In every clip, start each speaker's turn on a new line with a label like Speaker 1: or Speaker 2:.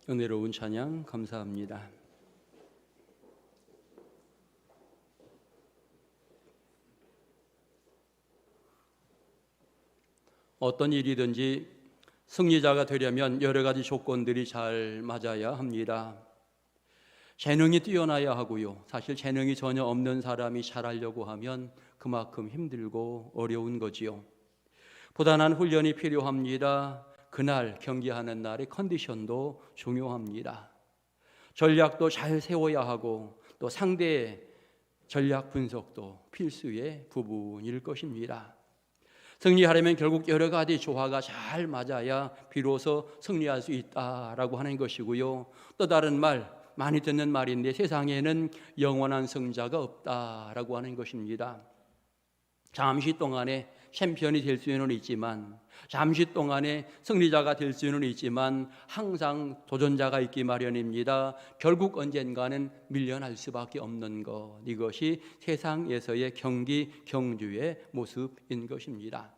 Speaker 1: 은혜로운 찬양 감사합니다. 어떤 일이든지 승리자가 되려면 여러 가지 조건들이 잘 맞아야 합니다. 재능이 뛰어나야 하고요. 사실 재능이 전혀 없는 사람이 잘하려고 하면 그만큼 힘들고 어려운 거지요. 부단한 훈련이 필요합니다. 그날 경기하는 날의 컨디션도 중요합니다. 전략도 잘 세워야 하고 또 상대의 전략 분석도 필수의 부분일 것입니다. 승리하려면 결국 여러 가지 조화가 잘 맞아야 비로소 승리할 수 있다라고 하는 것이고요. 또 다른 말, 많이 듣는 말인데 세상에는 영원한 승자가 없다라고 하는 것입니다. 잠시 동안에 챔피언이 될 수는 있지만, 잠시 동안에 승리자가 될 수는 있지만 항상 도전자가 있기 마련입니다. 결국 언젠가는 밀려날 수밖에 없는 것, 이것이 세상에서의 경기, 경주의 모습인 것입니다.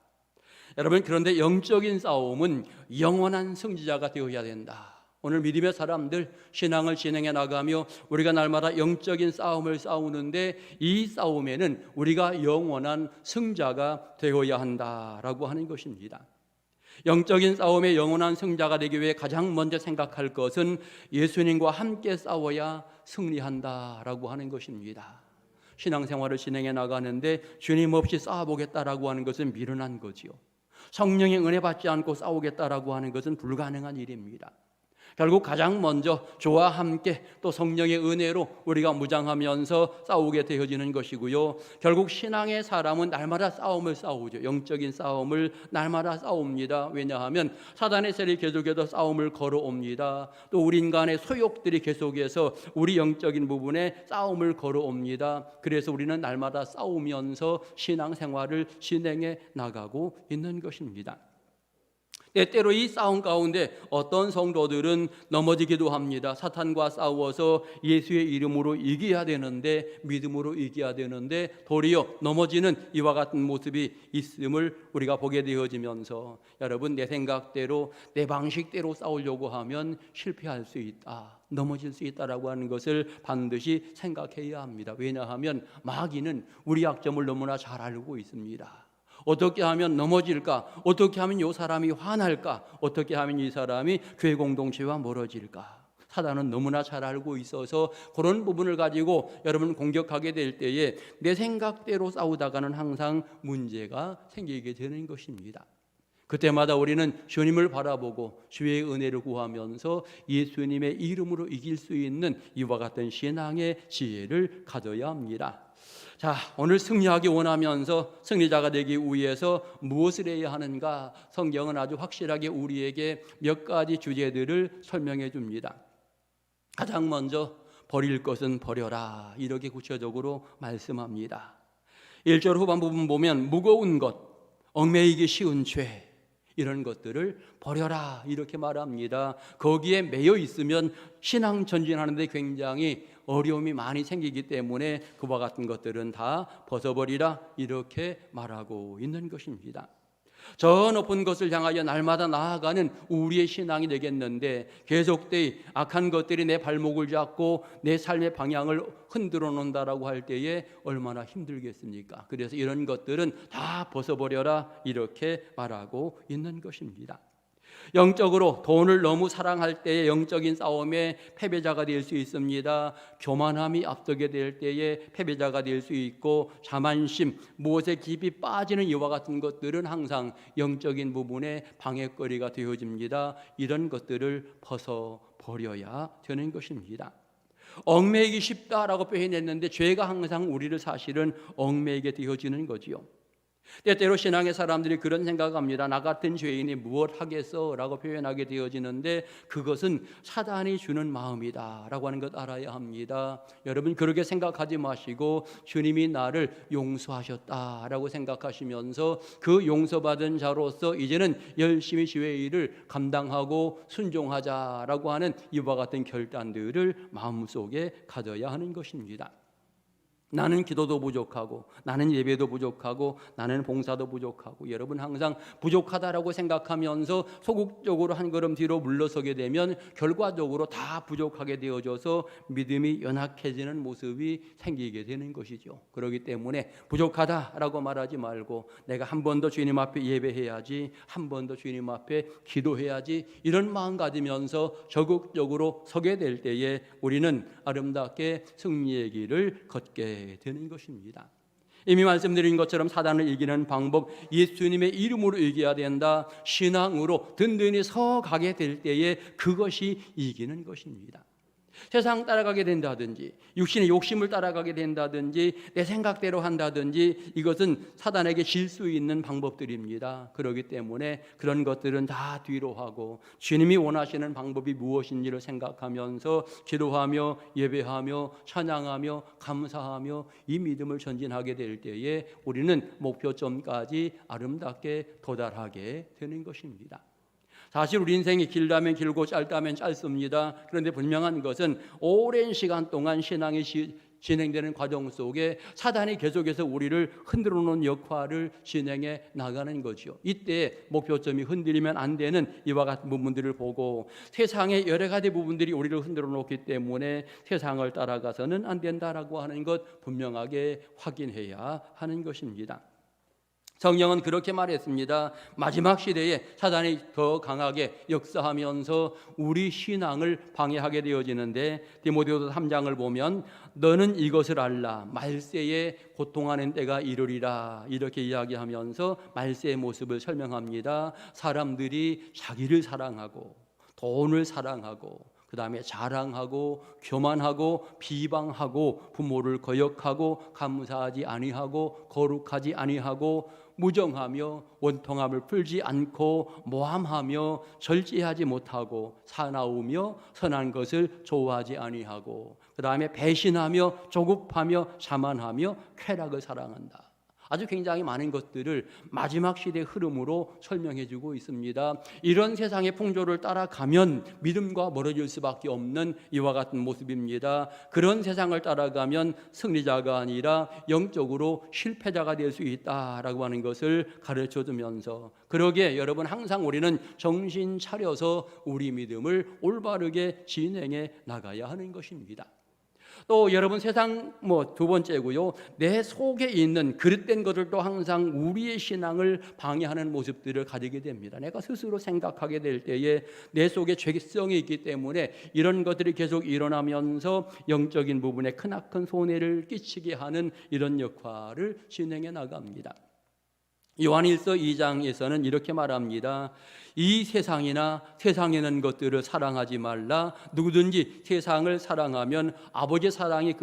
Speaker 1: 여러분, 그런데 영적인 싸움은 영원한 승리자가 되어야 된다. 오늘 믿음의 사람들 신앙을 진행해 나가며 우리가 날마다 영적인 싸움을 싸우는데 이 싸움에는 우리가 영원한 승자가 되어야 한다라고 하는 것입니다. 영적인 싸움의 영원한 승자가 되기 위해 가장 먼저 생각할 것은 예수님과 함께 싸워야 승리한다라고 하는 것입니다. 신앙생활을 진행해 나가는데 주님 없이 싸워보겠다라고 하는 것은 미련한 거지요. 성령의 은혜 받지 않고 싸우겠다라고 하는 것은 불가능한 일입니다. 결국 가장 먼저 주와 함께 또 성령의 은혜로 우리가 무장하면서 싸우게 되어지는 것이고요. 결국 신앙의 사람은 날마다 싸움을 싸우죠. 영적인 싸움을 날마다 싸웁니다. 왜냐하면 사단의 세력이 계속해서 싸움을 걸어옵니다. 또 우리 인간의 소욕들이 계속해서 우리 영적인 부분에 싸움을 걸어옵니다. 그래서 우리는 날마다 싸우면서 신앙생활을 진행해 나가고 있는 것입니다. 때때로 이 싸움 가운데 어떤 성도들은 넘어지기도 합니다. 사탄과 싸워서 예수의 이름으로 이겨야 되는데, 믿음으로 이겨야 되는데 도리어 넘어지는 이와 같은 모습이 있음을 우리가 보게 되어지면서, 여러분, 내 생각대로 내 방식대로 싸우려고 하면 실패할 수 있다, 넘어질 수 있다라고 하는 것을 반드시 생각해야 합니다. 왜냐하면 마귀는 우리 약점을 너무나 잘 알고 있습니다. 어떻게 하면 넘어질까? 어떻게 하면 이 사람이 화날까? 어떻게 하면 이 사람이 교회 공동체와 멀어질까? 사단은 너무나 잘 알고 있어서 그런 부분을 가지고 여러분 공격하게 될 때에 내 생각대로 싸우다가는 항상 문제가 생기게 되는 것입니다. 그때마다 우리는 주님을 바라보고 주의 은혜를 구하면서 예수님의 이름으로 이길 수 있는 이와 같은 신앙의 지혜를 가져야 합니다. 자, 오늘 승리하기 원하면서 승리자가 되기 위해서 무엇을 해야 하는가? 성경은 아주 확실하게 우리에게 몇 가지 주제들을 설명해 줍니다. 가장 먼저 버릴 것은 버려라, 이렇게 구체적으로 말씀합니다. 1절 후반 부분 보면 무거운 것, 얽매이기 쉬운 죄, 이런 것들을 버려라, 이렇게 말합니다. 거기에 매여 있으면 신앙 전진하는데 굉장히 어려움이 많이 생기기 때문에 그와 같은 것들은 다 벗어버리라, 이렇게 말하고 있는 것입니다. 저 높은 것을 향하여 날마다 나아가는 우리의 신앙이 되겠는데, 계속되이 악한 것들이 내 발목을 잡고 내 삶의 방향을 흔들어 놓는다라고 할 때에 얼마나 힘들겠습니까? 그래서 이런 것들은 다 벗어버려라, 이렇게 말하고 있는 것입니다. 영적으로 돈을 너무 사랑할 때에 영적인 싸움에 패배자가 될 수 있습니다. 교만함이 앞서게 될 때에 패배자가 될 수 있고, 자만심, 무엇에 깊이 빠지는 이와 같은 것들은 항상 영적인 부분에 방해거리가 되어집니다. 이런 것들을 벗어버려야 되는 것입니다. 얽매이기 쉽다라고 표현했는데 죄가 항상 우리를 사실은 얽매이게 되어지는 거지요. 때때로 신앙의 사람들이 그런 생각합니다. 나 같은 죄인이 무엇 하겠어? 라고 표현하게 되어지는데 그것은 사단이 주는 마음이다 라고 하는 것 알아야 합니다. 여러분, 그렇게 생각하지 마시고 주님이 나를 용서하셨다라고 생각하시면서 그 용서받은 자로서 이제는 열심히 주의 일을 감당하고 순종하자라고 하는 이와 같은 결단들을 마음속에 가져야 하는 것입니다. 나는 기도도 부족하고, 나는 예배도 부족하고, 나는 봉사도 부족하고, 여러분 항상 부족하다라고 생각하면서 소극적으로 한 걸음 뒤로 물러서게 되면 결과적으로 다 부족하게 되어져서 믿음이 연약해지는 모습이 생기게 되는 것이죠. 그렇기 때문에 부족하다라고 말하지 말고 내가 한 번 더 주님 앞에 예배해야지, 한 번 더 주님 앞에 기도해야지, 이런 마음 가지면서 적극적으로 서게 될 때에 우리는 아름답게 승리의 길을 걷게 되는 것입니다. 이미 말씀드린 것처럼 사단을 이기는 방법, 예수님의 이름으로 이겨야 된다. 신앙으로 든든히 서가게 될 때에 그것이 이기는 것입니다. 세상 따라가게 된다든지, 육신의 욕심을 따라가게 된다든지, 내 생각대로 한다든지, 이것은 사단에게 질 수 있는 방법들입니다. 그렇기 때문에 그런 것들은 다 뒤로 하고 주님이 원하시는 방법이 무엇인지를 생각하면서 기도하며 예배하며 찬양하며 감사하며 이 믿음을 전진하게 될 때에 우리는 목표점까지 아름답게 도달하게 되는 것입니다. 사실 우리 인생이 길다면 길고 짧다면 짧습니다. 그런데 분명한 것은 오랜 시간 동안 신앙이 진행되는 과정 속에 사단이 계속해서 우리를 흔들어 놓은 역할을 진행해 나가는 거죠. 이때 목표점이 흔들리면 안 되는 이와 같은 부분들을 보고, 세상의 여러 가지 부분들이 우리를 흔들어 놓기 때문에 세상을 따라가서는 안 된다라고 하는 것 분명하게 확인해야 하는 것입니다. 성경은 그렇게 말했습니다. 마지막 시대에 사단이 더 강하게 역사하면서 우리 신앙을 방해하게 되어지는데, 디모데후서 3장을 보면 너는 이것을 알라, 말세에 고통하는 때가 이르리라, 이렇게 이야기하면서 말세의 모습을 설명합니다. 사람들이 자기를 사랑하고 돈을 사랑하고 그 다음에 자랑하고 교만하고 비방하고 부모를 거역하고 감사하지 아니하고 거룩하지 아니하고 무정하며 원통함을 풀지 않고 모함하며 절제하지 못하고 사나우며 선한 것을 좋아하지 아니하고 그 다음에 배신하며 조급하며 자만하며 쾌락을 사랑한다. 아주 굉장히 많은 것들을 마지막 시대의 흐름으로 설명해 주고 있습니다. 이런 세상의 풍조를 따라가면 믿음과 멀어질 수밖에 없는 이와 같은 모습입니다. 그런 세상을 따라가면 승리자가 아니라 영적으로 실패자가 될 수 있다라고 하는 것을 가르쳐 주면서, 그러기에 여러분 항상 우리는 정신 차려서 우리 믿음을 올바르게 진행해 나가야 하는 것입니다. 또 여러분 세상 두 번째고요, 내 속에 있는 그릇된 것들도 항상 우리의 신앙을 방해하는 모습들을 가지게 됩니다. 내가 스스로 생각하게 될 때에 내 속에 죄성이 있기 때문에 이런 것들이 계속 일어나면서 영적인 부분에 크나큰 손해를 끼치게 하는 이런 역할을 진행해 나갑니다. 요한일서 2장에서는 이렇게 말합니다. 이 세상이나 세상에 있는 것들을 사랑하지 말라. 누구든지 세상을 사랑하면 아버지의 사랑이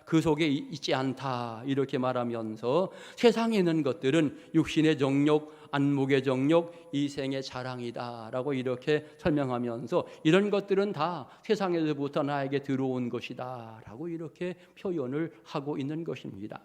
Speaker 1: 그 속에 있지 않다, 이렇게 말하면서 세상에 있는 것들은 육신의 정욕, 안목의 정욕, 이생의 자랑이다라고 이렇게 설명하면서 이런 것들은 다 세상에서부터 나에게 들어온 것이다라고 이렇게 표현을 하고 있는 것입니다.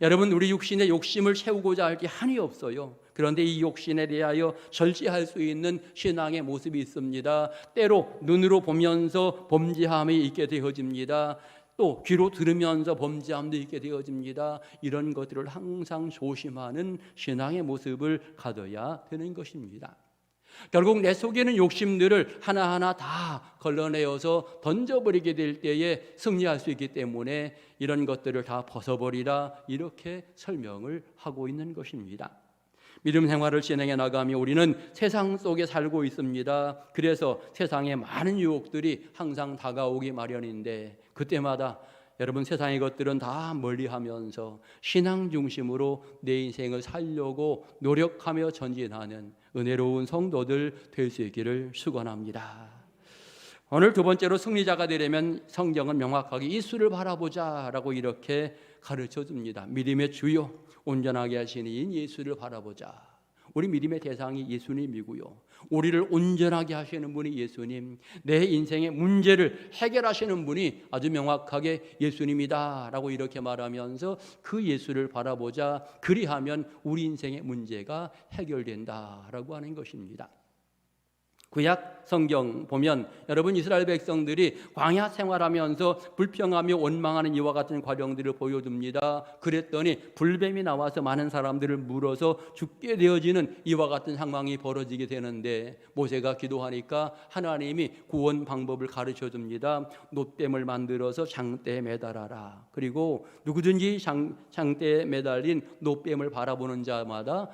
Speaker 1: 여러분, 우리 육신의 욕심을 채우고자 할 게 한이 없어요. 그런데 이 욕심에 대하여 절제할 수 있는 신앙의 모습이 있습니다. 때로 눈으로 보면서 범죄함이 있게 되어집니다. 또 귀로 들으면서 범죄함도 있게 되어집니다. 이런 것들을 항상 조심하는 신앙의 모습을 가져야 되는 것입니다. 결국 내 속에는 욕심들을 하나하나 다 걸러내어서 던져버리게 될 때에 승리할 수 있기 때문에 이런 것들을 다 벗어버리라, 이렇게 설명을 하고 있는 것입니다. 믿음 생활을 진행해 나가며 우리는 세상 속에 살고 있습니다. 그래서 세상에 많은 유혹들이 항상 다가오기 마련인데, 그때마다 여러분 세상의 것들은 다 멀리하면서 신앙 중심으로 내 인생을 살려고 노력하며 전진하는 은혜로운 성도들 될 수 있기를 축원합니다. 오늘 두 번째로 승리자가 되려면 성경은 명확하게 예수를 바라보자라고 이렇게 가르쳐 줍니다. 믿음의 주요 온전하게 하시는 이 예수를 바라보자. 우리 믿음의 대상이 예수님이고요, 우리를 온전하게 하시는 분이 예수님, 내 인생의 문제를 해결하시는 분이 아주 명확하게 예수님이다라고 이렇게 말하면서 그 예수를 바라보자. 그리하면 우리 인생의 문제가 해결된다라고 하는 것입니다. 구약 성경 보면 여러분 이스라엘 백성들이 광야 생활하면서 불평하며 원망하는 이와 같은 과정들을 보여줍니다. 그랬더니 불뱀이 나와서 많은 사람들을 물어서 죽게 되어지는 이와 같은 상황이 벌어지게 되는데 모세가 기도하니까 하나님이 구원 방법을 가르쳐 줍니다. 놋뱀을 만들어서 장대에 매달아라. 그리고 누구든지 장대에 매달린 놋뱀을 바라보는 자마다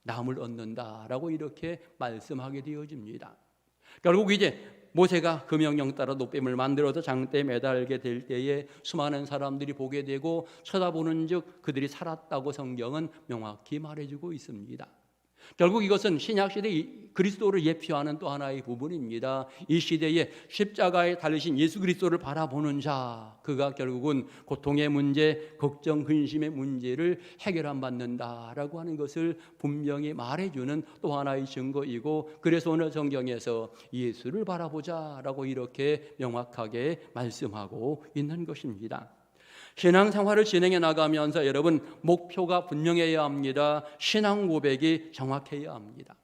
Speaker 1: 남을 얻는다라고 이렇게 말씀하게 되어집니다. 결국 이제 모세가 그 명령 따라 놋뱀을 만들어서 장대에 매달게 될 때에 수많은 사람들이 보게 되고 쳐다보는 즉 그들이 살았다고 성경은 명확히 말해주고 있습니다. 결국 이것은 신약시대 그리스도를 예표하는 또 하나의 부분입니다. 이 시대에 십자가에 달리신 예수 그리스도를 바라보는 자, 그가 결국은 고통의 문제, 걱정, 근심의 문제를 해결함 받는다라고 하는 것을 분명히 말해주는 또 하나의 증거이고, 그래서 오늘 성경에서 예수를 바라보자라고 이렇게 명확하게 말씀하고 있는 것입니다. 신앙생활을 진행해 나가면서 여러분 목표가 분명해야 합니다. 신앙 고백이 정확해야 합니다.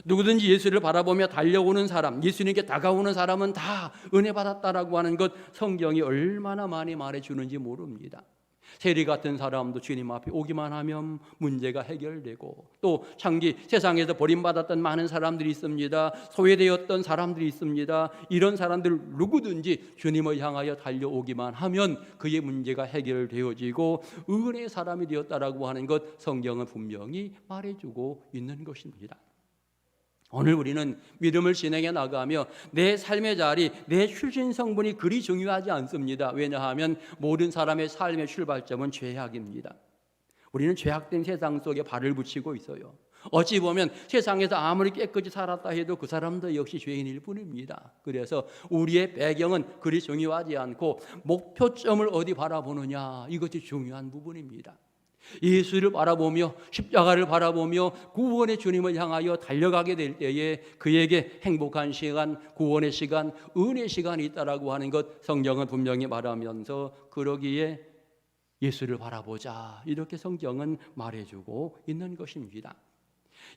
Speaker 1: 누구든지 예수를 바라보며 달려오는 사람, 예수님께 다가오는 사람은 다 은혜 받았다라고 하는 것 성경이 얼마나 많이 말해주는지 모릅니다. 세리 같은 사람도 주님 앞에 오기만 하면 문제가 해결되고, 또 장기 세상에서 버림받았던 많은 사람들이 있습니다. 소외되었던 사람들이 있습니다. 이런 사람들 누구든지 주님을 향하여 달려오기만 하면 그의 문제가 해결되어지고 은혜의 사람이 되었다라고 하는 것 성경은 분명히 말해주고 있는 것입니다. 오늘 우리는 믿음을 진행해 나가며 내 삶의 자리, 내 출신 성분이 그리 중요하지 않습니다. 왜냐하면 모든 사람의 삶의 출발점은 죄악입니다. 우리는 죄악된 세상 속에 발을 붙이고 있어요. 어찌 보면 세상에서 아무리 깨끗이 살았다 해도 그 사람도 역시 죄인일 뿐입니다. 그래서 우리의 배경은 그리 중요하지 않고 목표점을 어디 바라보느냐, 이것이 중요한 부분입니다. 예수를 바라보며 십자가를 바라보며 구원의 주님을 향하여 달려가게 될 때에 그에게 행복한 시간, 구원의 시간, 은혜의 시간이 있다라고 하는 것 성경은 분명히 말하면서 그러기에 예수를 바라보자 이렇게 성경은 말해주고 있는 것입니다.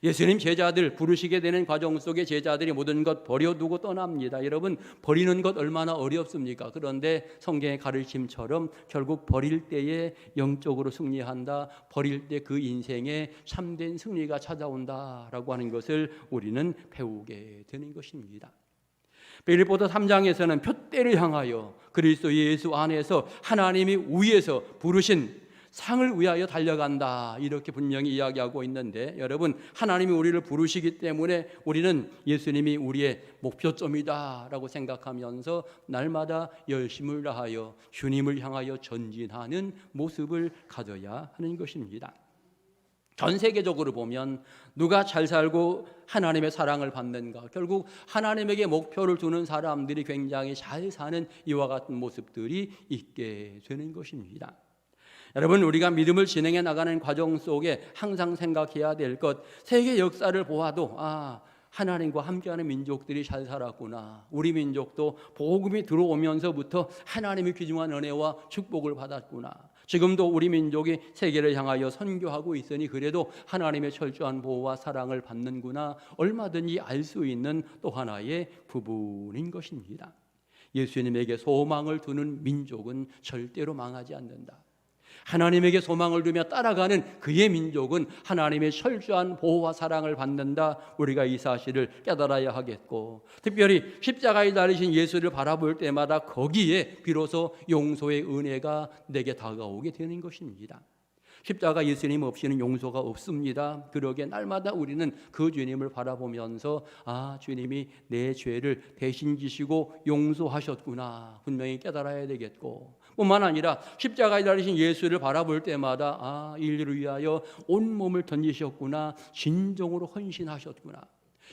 Speaker 1: 예수님 제자들 부르시게 되는 과정 속에 제자들이 모든 것 버려두고 떠납니다. 여러분 버리는 것 얼마나 어렵습니까? 그런데 성경의 가르침처럼 결국 버릴 때에 영적으로 승리한다, 버릴 때 그 인생에 참된 승리가 찾아온다라고 하는 것을 우리는 배우게 되는 것입니다. 빌립보서 3장에서는 표대를 향하여 그리스도 예수 안에서 하나님이 위에서 부르신 상을 위하여 달려간다 이렇게 분명히 이야기하고 있는데, 여러분 하나님이 우리를 부르시기 때문에 우리는 예수님이 우리의 목표점이다 라고 생각하면서 날마다 열심을 다하여 주님을 향하여 전진하는 모습을 가져야 하는 것입니다. 전 세계적으로 보면 누가 잘 살고 하나님의 사랑을 받는가, 결국 하나님에게 목표를 두는 사람들이 굉장히 잘 사는 이와 같은 모습들이 있게 되는 것입니다. 여러분 우리가 믿음을 진행해 나가는 과정 속에 항상 생각해야 될 것, 세계 역사를 보아도 하나님과 함께하는 민족들이 잘 살았구나. 우리 민족도 복음이 들어오면서부터 하나님의 귀중한 은혜와 축복을 받았구나. 지금도 우리 민족이 세계를 향하여 선교하고 있으니 그래도 하나님의 철저한 보호와 사랑을 받는구나. 얼마든지 알 수 있는 또 하나의 부분인 것입니다. 예수님에게 소망을 두는 민족은 절대로 망하지 않는다. 하나님에게 소망을 두며 따라가는 그의 민족은 하나님의 철저한 보호와 사랑을 받는다. 우리가 이 사실을 깨달아야 하겠고, 특별히 십자가에 달리신 예수를 바라볼 때마다 거기에 비로소 용서의 은혜가 내게 다가오게 되는 것입니다. 십자가 예수님 없이는 용서가 없습니다. 그러기에 날마다 우리는 그 주님을 바라보면서 주님이 내 죄를 대신 지시고 용서하셨구나 분명히 깨달아야 되겠고, 뿐만 아니라 십자가에 달리신 예수를 바라볼 때마다 인류를 위하여 온몸을 던지셨구나, 진정으로 헌신하셨구나.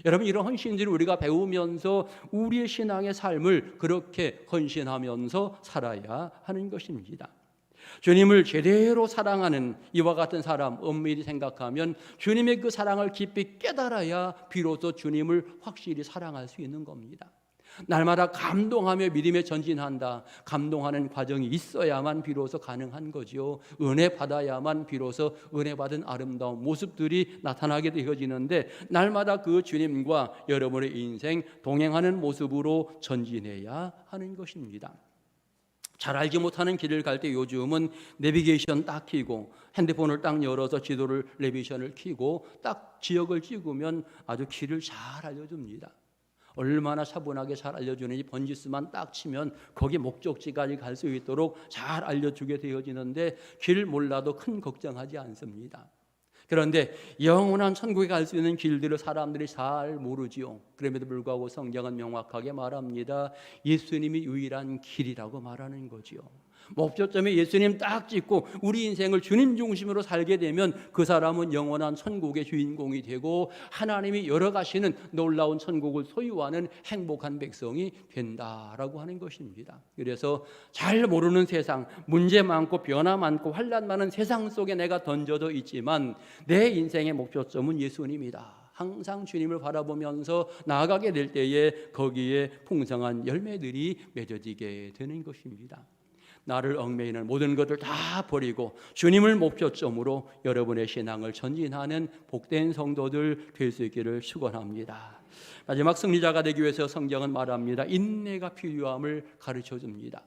Speaker 1: 여러분 이런 헌신들을 우리가 배우면서 우리의 신앙의 삶을 그렇게 헌신하면서 살아야 하는 것입니다. 주님을 제대로 사랑하는 이와 같은 사람 엄밀히 생각하면 주님의 그 사랑을 깊이 깨달아야 비로소 주님을 확실히 사랑할 수 있는 겁니다. 날마다 감동하며 믿음에 전진한다. 감동하는 과정이 있어야만 비로소 가능한 거지요. 은혜 받아야만 비로소 은혜 받은 아름다운 모습들이 나타나게 되어지는데, 날마다 그 주님과 여러분의 인생 동행하는 모습으로 전진해야 하는 것입니다. 잘 알지 못하는 길을 갈 때 요즘은 내비게이션 딱 켜고 핸드폰을 딱 열어서 지도를 내비게이션을 켜고 딱 지역을 찍으면 아주 길을 잘 알려줍니다. 얼마나 차분하게 잘 알려주는지 번지수만 딱 치면 거기 목적지까지 갈 수 있도록 잘 알려주게 되어지는데, 길 몰라도 큰 걱정하지 않습니다. 그런데 영원한 천국에 갈 수 있는 길들을 사람들이 잘 모르지요. 그럼에도 불구하고 성경은 명확하게 말합니다. 예수님이 유일한 길이라고 말하는 거지요. 목표점에 예수님 딱 찍고 우리 인생을 주님 중심으로 살게 되면 그 사람은 영원한 천국의 주인공이 되고 하나님이 열어가시는 놀라운 천국을 소유하는 행복한 백성이 된다라고 하는 것입니다. 그래서 잘 모르는 세상, 문제 많고 변화 많고 환난 많은 세상 속에 내가 던져져 있지만 내 인생의 목표점은 예수님이다. 항상 주님을 바라보면서 나아가게 될 때에 거기에 풍성한 열매들이 맺어지게 되는 것입니다. 나를 얽매이는 모든 것을 다 버리고 주님을 목표점으로 여러분의 신앙을 전진하는 복된 성도들 될 수 있기를 축원합니다. 마지막 승리자가 되기 위해서 성경은 말합니다. 인내가 필요함을 가르쳐줍니다.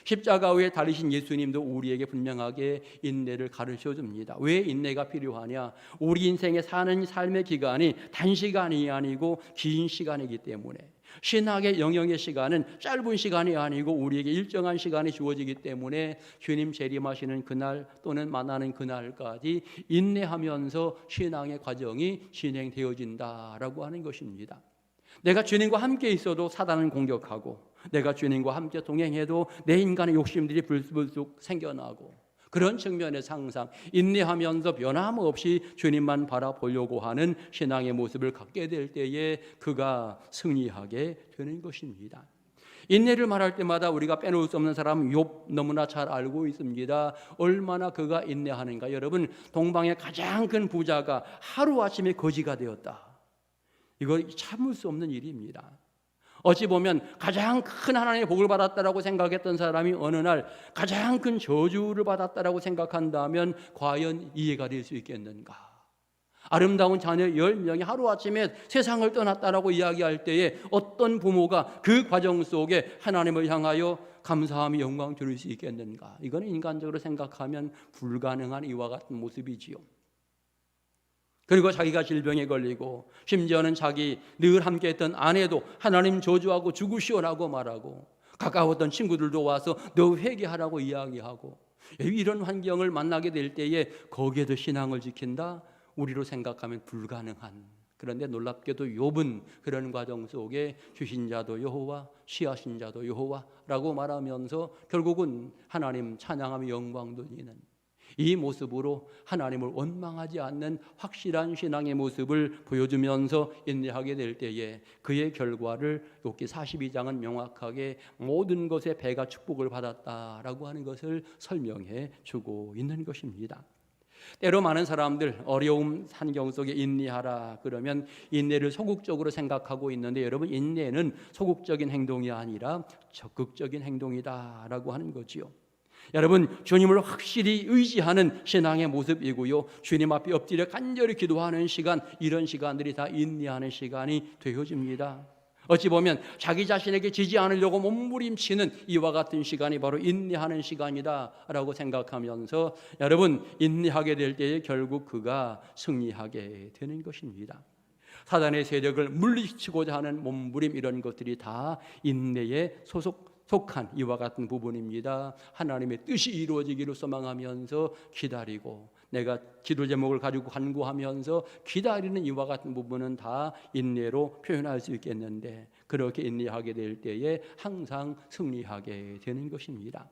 Speaker 1: 십자가 위에 달리신 예수님도 우리에게 분명하게 인내를 가르쳐줍니다. 왜 인내가 필요하냐? 우리 인생에 사는 삶의 기간이 단시간이 아니고 긴 시간이기 때문에, 신학의 영역의 시간은 짧은 시간이 아니고 우리에게 일정한 시간이 주어지기 때문에 주님 재림하시는 그날 또는 만나는 그날까지 인내하면서 신앙의 과정이 진행되어진다라고 하는 것입니다. 내가 주님과 함께 있어도 사단은 공격하고, 내가 주님과 함께 동행해도 내 인간의 욕심들이 불쑥 생겨나고, 그런 측면에서 항상 인내하면서 변함없이 주님만 바라보려고 하는 신앙의 모습을 갖게 될 때에 그가 승리하게 되는 것입니다. 인내를 말할 때마다 우리가 빼놓을 수 없는 사람 욥 너무나 잘 알고 있습니다. 얼마나 그가 인내하는가. 여러분, 동방의 가장 큰 부자가 하루아침에 거지가 되었다. 이거 참을 수 없는 일입니다. 어찌 보면 가장 큰 하나님의 복을 받았다라고 생각했던 사람이 어느 날 가장 큰 저주를 받았다라고 생각한다면 과연 이해가 될 수 있겠는가? 아름다운 자녀 10명이 하루아침에 세상을 떠났다라고 이야기할 때에 어떤 부모가 그 과정 속에 하나님을 향하여 감사하며 영광 드릴 수 있겠는가? 이거는 인간적으로 생각하면 불가능한 이와 같은 모습이지요. 그리고 자기가 질병에 걸리고 심지어는 자기 늘 함께했던 아내도 하나님 저주하고 죽으시오라고 말하고, 가까웠던 친구들도 와서 너 회개하라고 이야기하고, 이런 환경을 만나게 될 때에 거기에도 신앙을 지킨다? 우리로 생각하면 불가능한. 그런데 놀랍게도 욥은 그런 과정 속에 주신 자도 여호와, 취하신 자도 여호와라고 말하면서 결국은 하나님 찬양하며 영광 돌리는 이 모습으로 하나님을 원망하지 않는 확실한 신앙의 모습을 보여주면서 인내하게 될 때에 그의 결과를 욥기 42장은 명확하게 모든 것에 배가 축복을 받았다라고 하는 것을 설명해 주고 있는 것입니다. 때로 많은 사람들 어려움 환경 속에 인내하라 그러면 인내를 소극적으로 생각하고 있는데, 여러분, 인내는 소극적인 행동이 아니라 적극적인 행동이다라고 하는 거지요. 여러분, 주님을 확실히 의지하는 신앙의 모습이고요, 주님 앞에 엎드려 간절히 기도하는 시간, 이런 시간들이 다 인내하는 시간이 되어집니다. 어찌 보면 자기 자신에게 지지 않으려고 몸부림치는 이와 같은 시간이 바로 인내하는 시간이다라고 생각하면서 여러분, 인내하게 될 때에 결국 그가 승리하게 되는 것입니다. 사단의 세력을 물리치고자 하는 몸부림, 이런 것들이 다 인내에 속한 이와 같은 부분입니다. 하나님의 뜻이 이루어지기를 소망하면서 기다리고, 내가 기도 제목을 가지고 간구하면서 기다리는 이와 같은 부분은 다 인내로 표현할 수 있겠는데, 그렇게 인내하게 될 때에 항상 승리하게 되는 것입니다.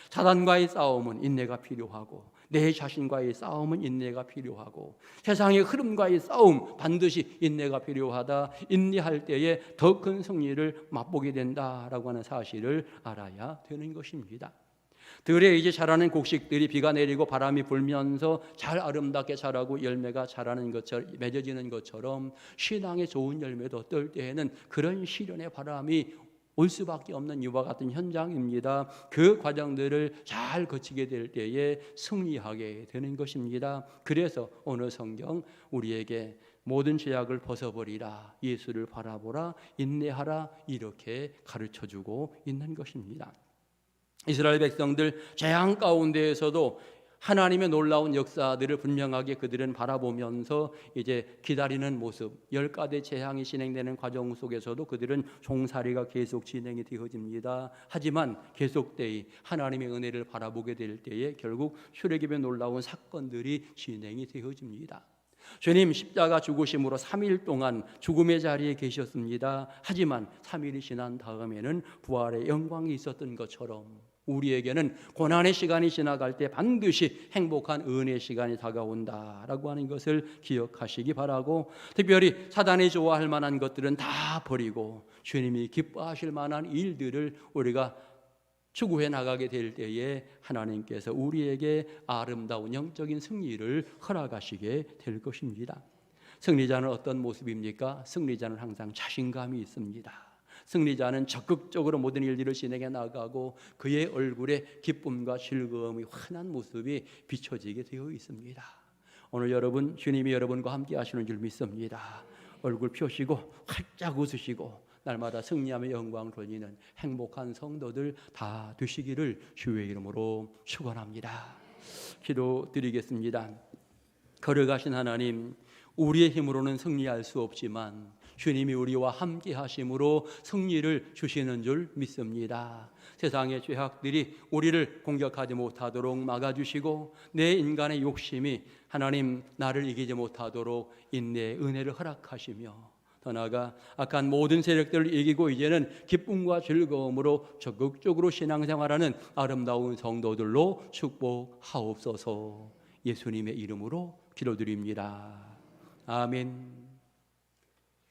Speaker 1: 사단과의 싸움은 인내가 필요하고, 내 자신과의 싸움은 인내가 필요하고, 세상의 흐름과의 싸움 반드시 인내가 필요하다. 인내할 때에 더 큰 승리를 맛보게 된다라고 하는 사실을 알아야 되는 것입니다. 들에 이제 자라는 곡식들이 비가 내리고 바람이 불면서 잘 아름답게 자라고 열매가 자라는 것처럼, 맺어지는 것처럼 신앙의 좋은 열매도 어떨 때에는 그런 시련의 바람이 올 수밖에 없는 이와 같은 현장입니다. 그 과정들을 잘 거치게 될 때에 승리하게 되는 것입니다. 그래서 오늘 성경 우리에게 모든 죄악을 벗어버리라, 예수를 바라보라, 인내하라 이렇게 가르쳐주고 있는 것입니다. 이스라엘 백성들 재앙 가운데에서도 하나님의 놀라운 역사들을 분명하게 그들은 바라보면서 이제 기다리는 모습, 10가지 재앙이 진행되는 과정 속에서도 그들은 종살이가 계속 진행이 되어집니다. 하지만 계속되이 하나님의 은혜를 바라보게 될 때에 결국 출애굽의 놀라운 사건들이 진행이 되어집니다. 주님 십자가 죽으심으로 3일 동안 죽음의 자리에 계셨습니다. 하지만 3일이 지난 다음에는 부활의 영광이 있었던 것처럼 우리에게는 고난의 시간이 지나갈 때 반드시 행복한 은혜의 시간이 다가온다라고 하는 것을 기억하시기 바라고, 특별히 사단이 좋아할 만한 것들은 다 버리고 주님이 기뻐하실 만한 일들을 우리가 추구해 나가게 될 때에 하나님께서 우리에게 아름다운 영적인 승리를 허락하시게 될 것입니다. 승리자는 어떤 모습입니까? 승리자는 항상 자신감이 있습니다. 승리자는 적극적으로 모든 일들을 진행해 나가고 그의 얼굴에 기쁨과 즐거움이 환한 모습이 비춰지게 되어 있습니다. 오늘 여러분, 주님이 여러분과 함께 하시는 줄 믿습니다. 얼굴 펴시고 활짝 웃으시고 날마다 승리하며 영광 돌리는 행복한 성도들 다 되시기를 주의 이름으로 축원합니다. 기도드리겠습니다. 걸어가신 하나님, 우리의 힘으로는 승리할 수 없지만 주님이 우리와 함께 하심으로 승리를 주시는 줄 믿습니다. 세상의 죄악들이 우리를 공격하지 못하도록 막아주시고 내 인간의 욕심이 하나님 나를 이기지 못하도록 인내의 은혜를 허락하시며 더 나아가 악한 모든 세력들을 이기고 이제는 기쁨과 즐거움으로 적극적으로 신앙생활하는 아름다운 성도들로 축복하옵소서. 예수님의 이름으로 기도드립니다. 아멘.